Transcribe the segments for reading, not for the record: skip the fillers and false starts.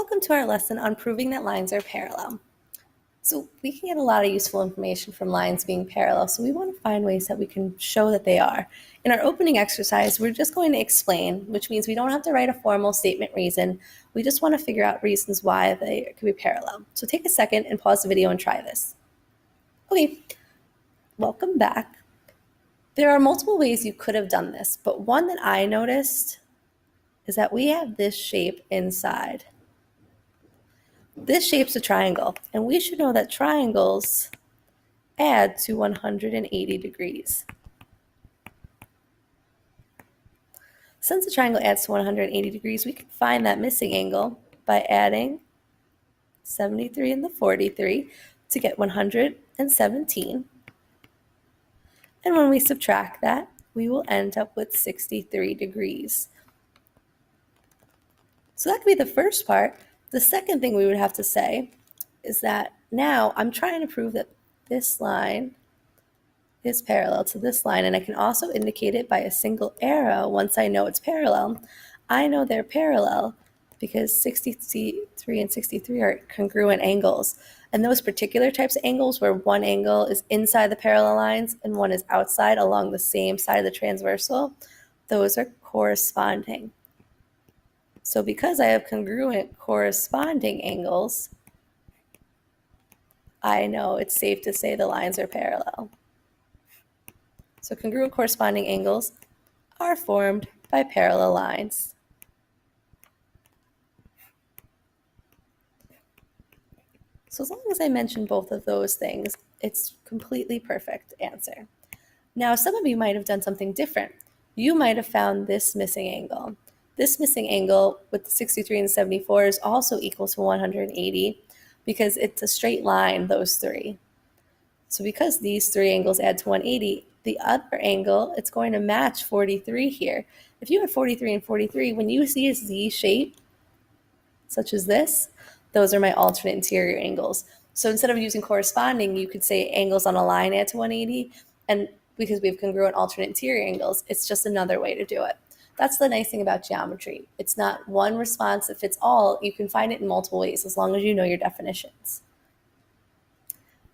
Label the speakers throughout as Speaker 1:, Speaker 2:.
Speaker 1: Welcome to our lesson on proving that lines are parallel. So we can get a lot of useful information from lines being parallel, so we want to find ways that we can show that they are. In our opening exercise, we're just going to explain, which means we don't have to write a formal statement reason. We just want to figure out reasons why they could be parallel. So take a second and pause the video and try this. Okay, welcome back. There are multiple ways you could have done this, but one that I noticed is that we have this shape inside. This shape's a triangle, and we should know that triangles add to 180 degrees. Since a triangle adds to 180 degrees, we can find that missing angle by adding 73 and the 43 to get 117. And when we subtract that, we will end up with 63 degrees. So that could be the first part. The second thing we would have to say is that now I'm trying to prove that this line is parallel to this line, and I can also indicate it by a single arrow. Once I know it's parallel, I know they're parallel because 63 and 63 are congruent angles. And those particular types of angles where one angle is inside the parallel lines and one is outside along the same side of the transversal, those are corresponding. So because I have congruent corresponding angles, I know it's safe to say the lines are parallel. So congruent corresponding angles are formed by parallel lines. So as long as I mention both of those things, it's completely perfect answer. Now, some of you might have done something different. You might have found this missing angle. This missing angle with the 63 and 74 is also equal to 180 because it's a straight line, those three. So because these three angles add to 180, the other angle, it's going to match 43 here. If you have 43 and 43, when you see a Z shape, such as this, those are my alternate interior angles. So instead of using corresponding, you could say angles on a line add to 180, and because we have congruent alternate interior angles, it's just another way to do it. That's the nice thing about geometry. It's not one response that fits all. You can find it in multiple ways as long as you know your definitions.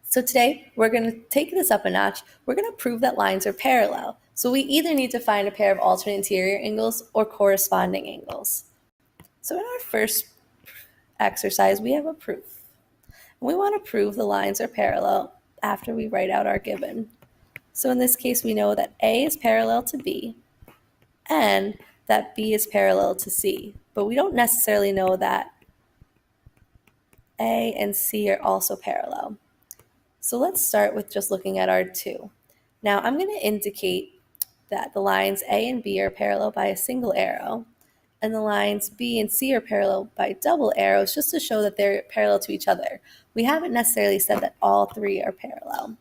Speaker 1: So today, we're going to take this up a notch. We're going to prove that lines are parallel. So we either need to find a pair of alternate interior angles or corresponding angles. So in our first exercise, we have a proof. And we want to prove the lines are parallel after we write out our given. So in this case, we know that A is parallel to B and that B is parallel to C. But we don't necessarily know that A and C are also parallel. So let's start with just looking at our 2. Now I'm going to indicate that the lines A and B are parallel by a single arrow, and the lines B and C are parallel by double arrows just to show that they're parallel to each other. We haven't necessarily said that all 3 are parallel.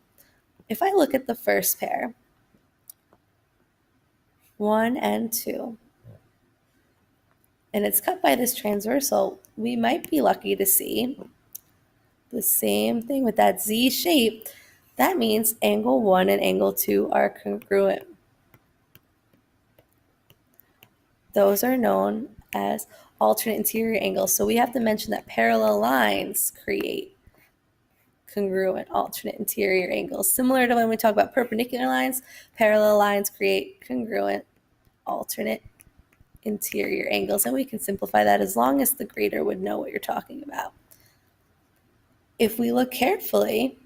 Speaker 1: If I look at the first pair, 1 and 2, and it's cut by this transversal, we might be lucky to see the same thing with that Z shape. That means angle 1 and angle 2 are congruent. Those are known as alternate interior angles. So we have to mention that parallel lines create congruent alternate interior angles. Similar to when we talk about perpendicular lines, parallel lines create congruent alternate interior angles. And we can simplify that as long as the grader would know what you're talking about. If we look carefully,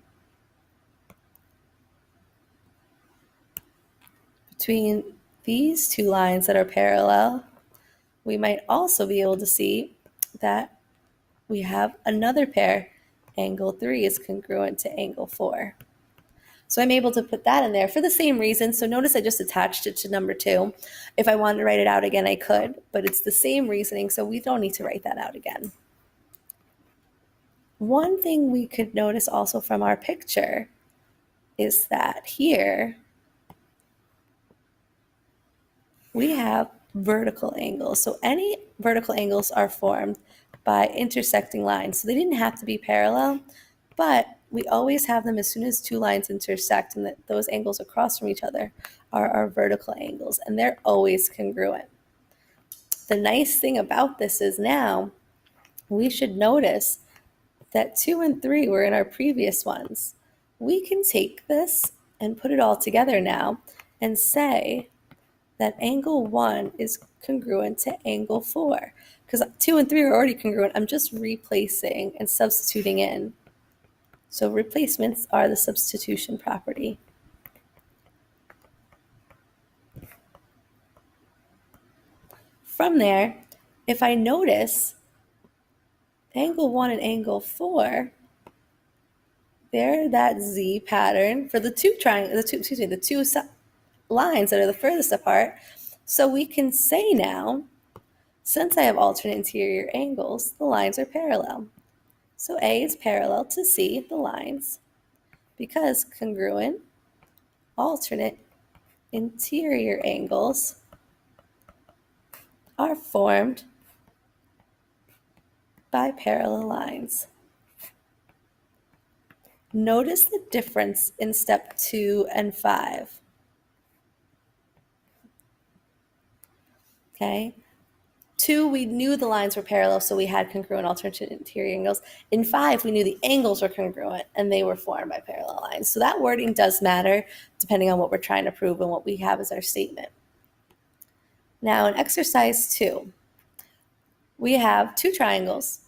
Speaker 1: between these 2 lines that are parallel, we might also be able to see that we have another pair. Angle 3 is congruent to angle 4. So I'm able to put that in there for the same reason. So notice I just attached it to number 2. If I wanted to write it out again, I could, but it's the same reasoning, so we don't need to write that out again. One thing we could notice also from our picture is that here we have vertical angles. So any vertical angles are formed by intersecting lines. So they didn't have to be parallel, but we always have them as soon as 2 lines intersect, and that those angles across from each other are our vertical angles, and they're always congruent. The nice thing about this is now we should notice that 2 and 3 were in our previous ones. We can take this and put it all together now and say that angle 1 is congruent to angle 4. Because 2 and 3 are already congruent, I'm just replacing and substituting in. So replacements are the substitution property. From there, if I notice angle 1 and angle 4, they're that Z pattern for the two lines that are the furthest apart. So we can say now, since I have alternate interior angles, the lines are parallel. So A is parallel to C, the lines, because congruent alternate interior angles are formed by parallel lines. Notice the difference in step 2 and 5. Okay? 2, we knew the lines were parallel, so we had congruent alternate interior angles. In 5, we knew the angles were congruent, and they were formed by parallel lines. So that wording does matter, depending on what we're trying to prove and what we have as our statement. Now, in exercise 2, we have two triangles.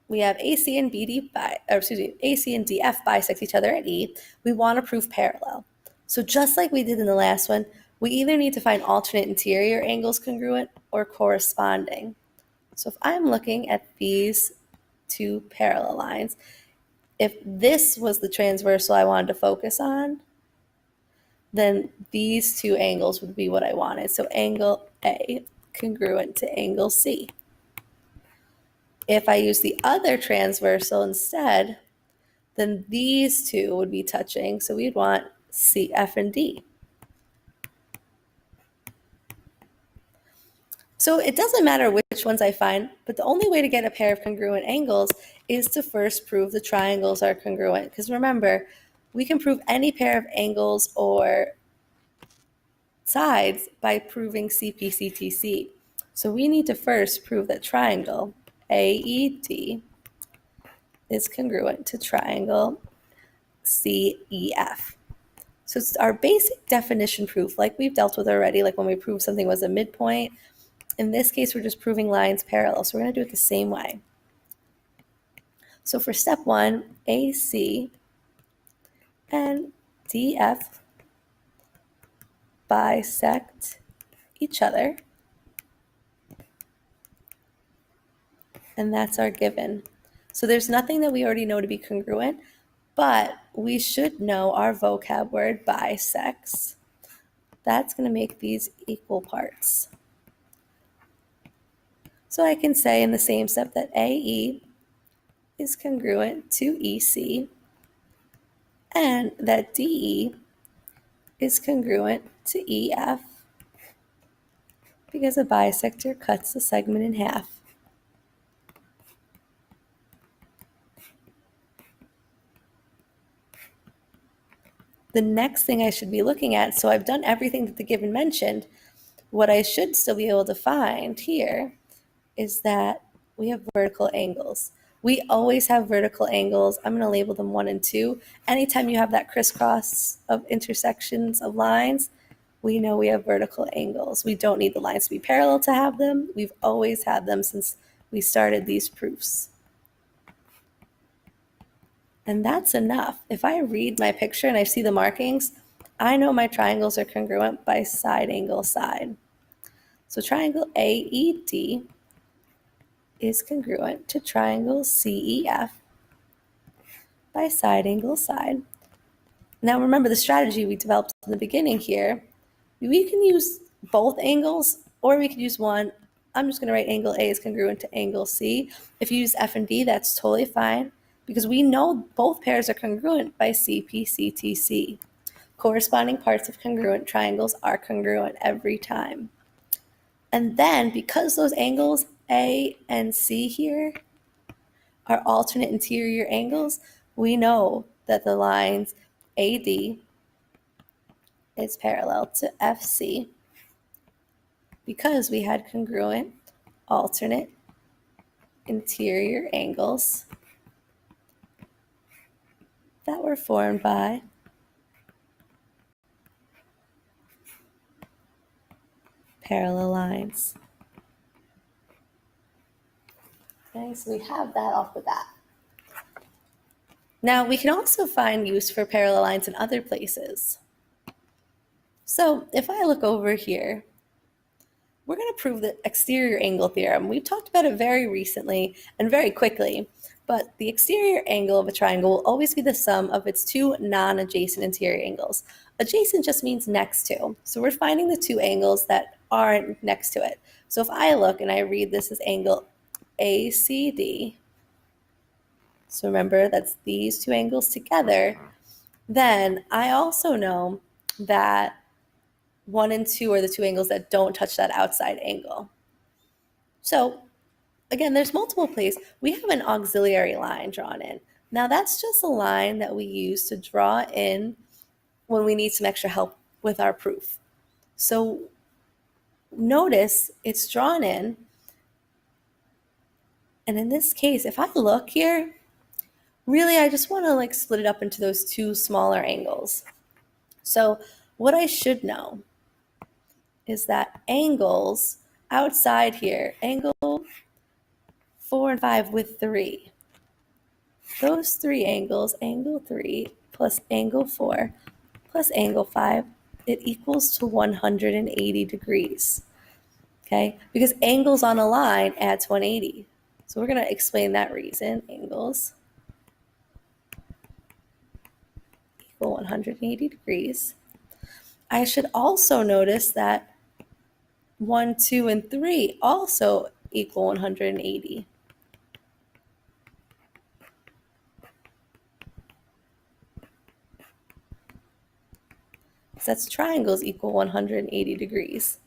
Speaker 1: We have AC and AC and DF bisect each other at E. We want to prove parallel. So just like we did in the last one, we either need to find alternate interior angles congruent or corresponding. So if I'm looking at these two parallel lines, if this was the transversal I wanted to focus on, then these two angles would be what I wanted. So angle A congruent to angle C. If I use the other transversal instead, then these two would be touching. So we'd want C, F, and D. So it doesn't matter which ones I find, but the only way to get a pair of congruent angles is to first prove the triangles are congruent. Because remember, we can prove any pair of angles or sides by proving CPCTC. So we need to first prove that triangle AED is congruent to triangle CEF. So it's our basic definition proof, like we've dealt with already, like when we proved something was a midpoint. In this case, we're just proving lines parallel, so we're going to do it the same way. So for step 1, AC and DF bisect each other, and that's our given. So there's nothing that we already know to be congruent, but we should know our vocab word bisects. That's going to make these equal parts. So I can say in the same step that AE is congruent to EC and that DE is congruent to EF because a bisector cuts the segment in half. The next thing I should be looking at, so I've done everything that the given mentioned, what I should still be able to find here is that we have vertical angles. We always have vertical angles. I'm going to label them 1 and 2. Anytime you have that crisscross of intersections of lines, we know we have vertical angles. We don't need the lines to be parallel to have them. We've always had them since we started these proofs. And that's enough. If I read my picture and I see the markings, I know my triangles are congruent by side angle side. So triangle AED is congruent to triangle CEF by side angle side. Now remember the strategy we developed in the beginning here. We can use both angles or we could use one. I'm just going to write angle A is congruent to angle C. If you use F and D, that's totally fine because we know both pairs are congruent by CPCTC. Corresponding parts of congruent triangles are congruent every time. And then because those angles A and C here are alternate interior angles, we know that the lines AD is parallel to FC because we had congruent alternate interior angles that were formed by parallel lines. Okay, so we have that off the bat. Now, we can also find use for parallel lines in other places. So if I look over here, we're going to prove the exterior angle theorem. We've talked about it very recently and very quickly, but the exterior angle of a triangle will always be the sum of its two non-adjacent interior angles. Adjacent just means next to. So we're finding the two angles that aren't next to it. So if I look and I read this as angle ACD, so remember that's these two angles together, then I also know that 1 and 2 are the two angles that don't touch that outside angle. So again, there's multiple places. We have an auxiliary line drawn in. Now that's just a line that we use to draw in when we need some extra help with our proof. So notice it's drawn in. And in this case, if I look here, really I just want to split it up into those two smaller angles. So what I should know is that angles outside here, angle 4 and 5 with 3. Those three angles, angle 3 plus angle 4 plus angle 5, it equals to 180 degrees. Okay? Because angles on a line adds 180. So we're going to explain that reason. Angles equal 180 degrees. I should also notice that 1, 2, and 3 also equal 180. So that's triangles equal 180 degrees.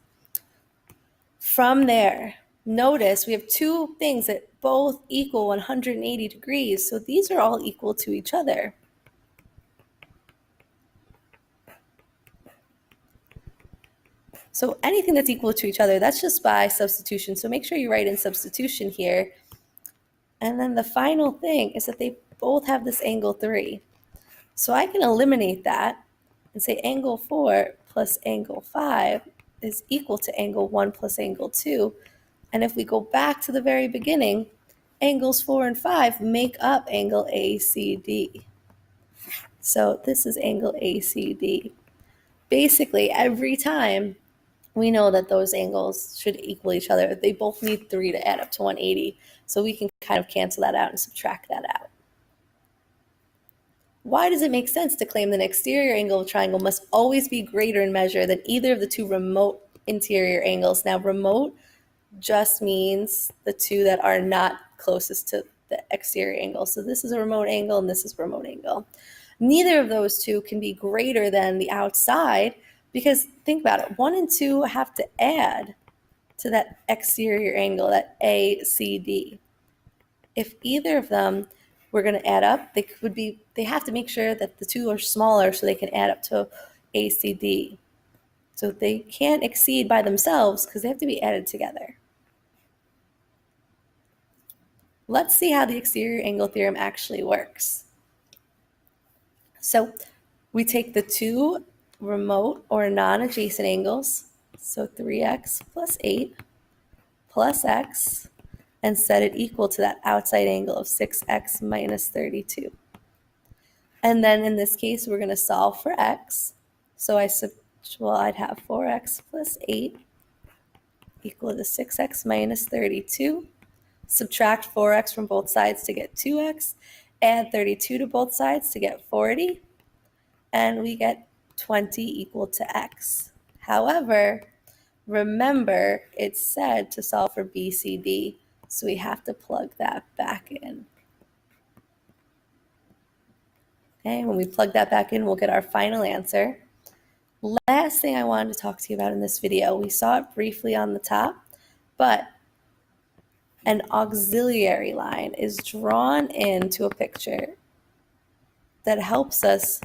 Speaker 1: From there, notice we have two things that both equal 180 degrees. So these are all equal to each other. So anything that's equal to each other, that's just by substitution. So make sure you write in substitution here. And then the final thing is that they both have this angle 3. So I can eliminate that and say angle 4 plus angle 5 is equal to angle 1 plus angle 2. And if we go back to the very beginning, angles 4 and 5 make up angle ACD. So this is angle ACD. Basically, every time we know that those angles should equal each other. They both need 3 to add up to 180. So we can kind of cancel that out and subtract that out. Why does it make sense to claim that an exterior angle of a triangle must always be greater in measure than either of the two remote interior angles? Now, remote just means the two that are not closest to the exterior angle. So this is a remote angle and this is a remote angle. Neither of those two can be greater than the outside because think about it, 1 and 2 have to add to that exterior angle, that ACD. If either of them were going to add up, they have to make sure that the two are smaller so they can add up to ACD. So they can't exceed by themselves because they have to be added together. Let's see how the exterior angle theorem actually works. So we take the two remote or non-adjacent angles, so 3x plus 8 plus x, and set it equal to that outside angle of 6x minus 32. And then in this case, we're going to solve for x. So I'd have 4x plus 8 equal to 6x minus 32. Subtract 4x from both sides to get 2x. Add 32 to both sides to get 40. And we get 20 equal to x. However, remember it said to solve for BCD, so we have to plug that back in. Okay, when we plug that back in, we'll get our final answer. Last thing I wanted to talk to you about in this video, we saw it briefly on the top, but an auxiliary line is drawn into a picture that helps us